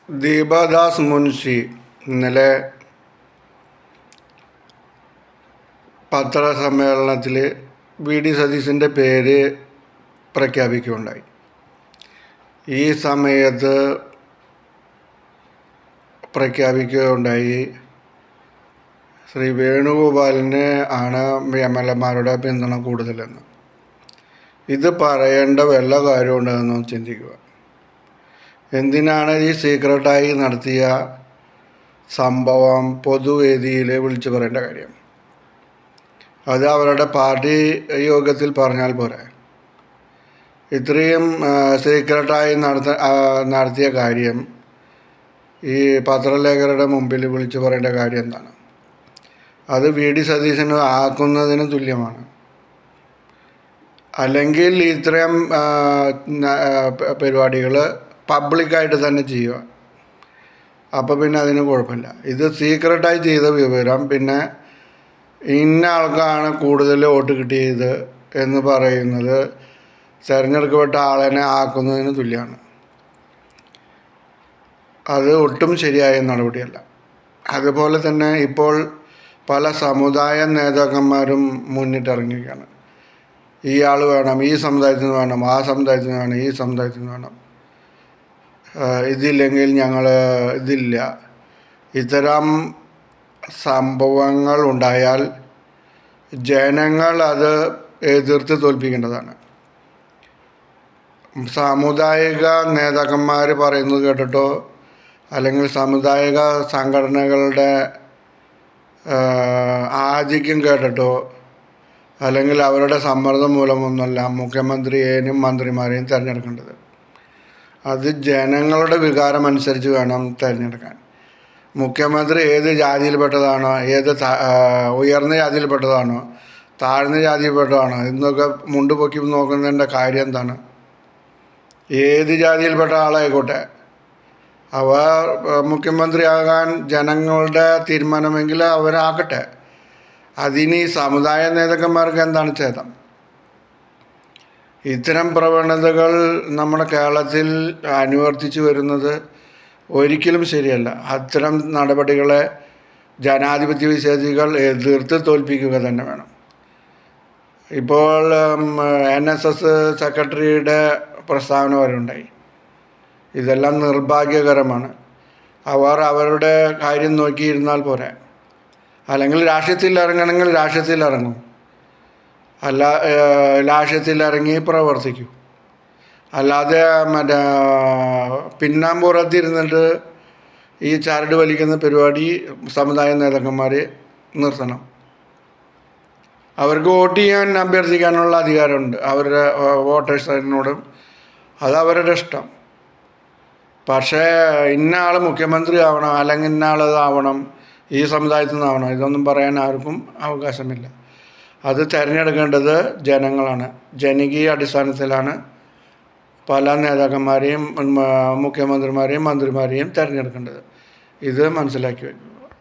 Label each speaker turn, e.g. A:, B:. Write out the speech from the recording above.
A: ദീപദാസ് മുൻഷി ഇന്നലെ പത്രസമ്മേളനത്തിൽ വി.ഡി. സതീശൻ്റെ പേര് പ്രഖ്യാപിക്കുകയുണ്ടായി. ഈ സമയത്ത് പ്രഖ്യാപിക്കുകയുണ്ടായി ശ്രീ വേണുഗോപാലിന് ആണ് എം.എൽ.എമാരുടെ പിന്തുണ കൂടുതലെന്ന്. ഇത് പറയേണ്ട വല്ല കാര്യമുണ്ടെന്ന് ചിന്തിക്കുക. എന്തിനാണ് ഈ സീക്രട്ടായി നടത്തിയ സംഭവം പൊതുവേദിയിൽ വിളിച്ചു പറയേണ്ട കാര്യം? അത് അവരുടെ പാർട്ടി യോഗത്തിൽ പറഞ്ഞാൽ പോരെ. ഇത്രയും സീക്രട്ടായി നടത്തിയ കാര്യം ഈ പത്രലേഖകരുടെ മുമ്പിൽ വിളിച്ചു പറയേണ്ട കാര്യം എന്താണ്? അത് വി.ഡി. സതീശന് ആക്കുന്നതിന് തുല്യമാണ്. അല്ലെങ്കിൽ ഇത്രയും പരിപാടികൾ പബ്ലിക്കായിട്ട് തന്നെ ചെയ്യുക. അപ്പോൾ പിന്നെ അതിന് കുഴപ്പമില്ല. ഇത് സീക്രട്ടായി ചെയ്ത വിവരം പിന്നെ ഇന്ന ആൾക്കാണ് കൂടുതൽ വോട്ട് കിട്ടിയത് എന്ന് പറയുന്നത് തിരഞ്ഞെടുക്കപ്പെട്ട ആളിനെ ആക്കുന്നതിന് തുല്യമാണ്. അത് ഒട്ടും ശരിയായ നടപടിയല്ല. അതുപോലെ തന്നെ ഇപ്പോൾ പല സമുദായ നേതാക്കന്മാരും മുന്നിട്ടിറങ്ങിയിരിക്കുകയാണ്. ഈ ആൾ വേണം, ഈ സമുദായത്തിന് വേണം, ആ സമുദായത്തിന് വേണം, ഈ സമുദായത്തിന് വേണം, ഇതില്ലെങ്കിൽ ഞങ്ങൾ ഇതില്ല. ഇത്തരം സംഭവങ്ങൾ ഉണ്ടായാൽ ജനങ്ങൾ അത് എതിർത്ത് തോൽപ്പിക്കേണ്ടതാണ്. സാമുദായിക നേതാക്കന്മാർ പറയുന്നത് കേട്ടിട്ടോ അല്ലെങ്കിൽ സാമുദായിക സംഘടനകളുടെ ആധിക്യം കേട്ടിട്ടോ അല്ലെങ്കിൽ അവരുടെ സമ്മർദ്ദം മൂലമൊന്നുമല്ല മുഖ്യമന്ത്രിയെയും മന്ത്രിമാരെയും തിരഞ്ഞെടുക്കേണ്ടത്. അത് ജനങ്ങളുടെ വികാരം അനുസരിച്ച് വേണം തിരഞ്ഞെടുക്കാൻ. മുഖ്യമന്ത്രി ഏത് ജാതിയിൽപ്പെട്ടതാണോ, ഉയർന്ന ജാതിയിൽപ്പെട്ടതാണോ താഴ്ന്ന ജാതിയിൽപ്പെട്ടതാണോ എന്നൊക്കെ മുണ്ടുപൊക്കി നോക്കുന്നതിൻ്റെ കാര്യം എന്താണ്? ഏത് ജാതിയിൽപ്പെട്ട ആളായിക്കോട്ടെ, അവർ മുഖ്യമന്ത്രിയാകാൻ ജനങ്ങളുടെ തീരുമാനമെങ്കിൽ അവരാകട്ടെ. അതിന് ഈ സമുദായ നേതാക്കന്മാർക്ക് എന്താണ് ഛേദം? ഇത്തരം പ്രവണതകൾ നമ്മുടെ കേരളത്തിൽ അനുവർത്തിച്ചു വരുന്നത് ഒരിക്കലും ശരിയല്ല. അത്തരം നടപടികളെ ജനാധിപത്യ വിശ്വാസികൾ എതിർത്ത് തോൽപ്പിക്കുക തന്നെ വേണം. ഇപ്പോൾ NSS സെക്രട്ടറിയുടെ പ്രസ്താവന വരെ ഉണ്ടായി. ഇതെല്ലാം നിർഭാഗ്യകരമാണ്. അവർ അവരുടെ കാര്യം നോക്കിയിരുന്നാൽ പോരെ. അല്ലെങ്കിൽ രാഷ്ട്രീയത്തിൽ ഇറങ്ങണമെങ്കിൽ രാഷ്ട്രീയത്തിൽ ഇറങ്ങും, അല്ല രാഷ്ട്രീയത്തിലിറങ്ങി പ്രവർത്തിക്കൂ. അല്ലാതെ പിന്നാമ്പുറത്തിരുന്നിട്ട് ഈ ചരട് വലിക്കുന്ന പരിപാടി സമുദായ നേതാക്കന്മാർ നിർത്തണം. അവർക്ക് വോട്ട് ചെയ്യാൻ അഭ്യർത്ഥിക്കാനുള്ള അധികാരമുണ്ട് അവരുടെ വോട്ടേഴ്സിനോടും, അത് അവരുടെ ഇഷ്ടം. പക്ഷേ ഇന്ന ആൾ മുഖ്യമന്ത്രി ആവണം അല്ലെങ്കിൽ ഇന്ന ആൾ ഇതാവണം, ഈ സമുദായത്തിൽ നിന്നാവണം, ഇതൊന്നും പറയാൻ ആർക്കും അവകാശമില്ല. അത് തിരഞ്ഞെടുക്കേണ്ടത് ജനങ്ങളാണ്. ജനകീയ അടിസ്ഥാനത്തിലാണ് പല നേതാക്കന്മാരെയും മുഖ്യമന്ത്രിമാരെയും മന്ത്രിമാരെയും തിരഞ്ഞെടുക്കേണ്ടത്. ഇത് മനസ്സിലാക്കി വയ്ക്കും.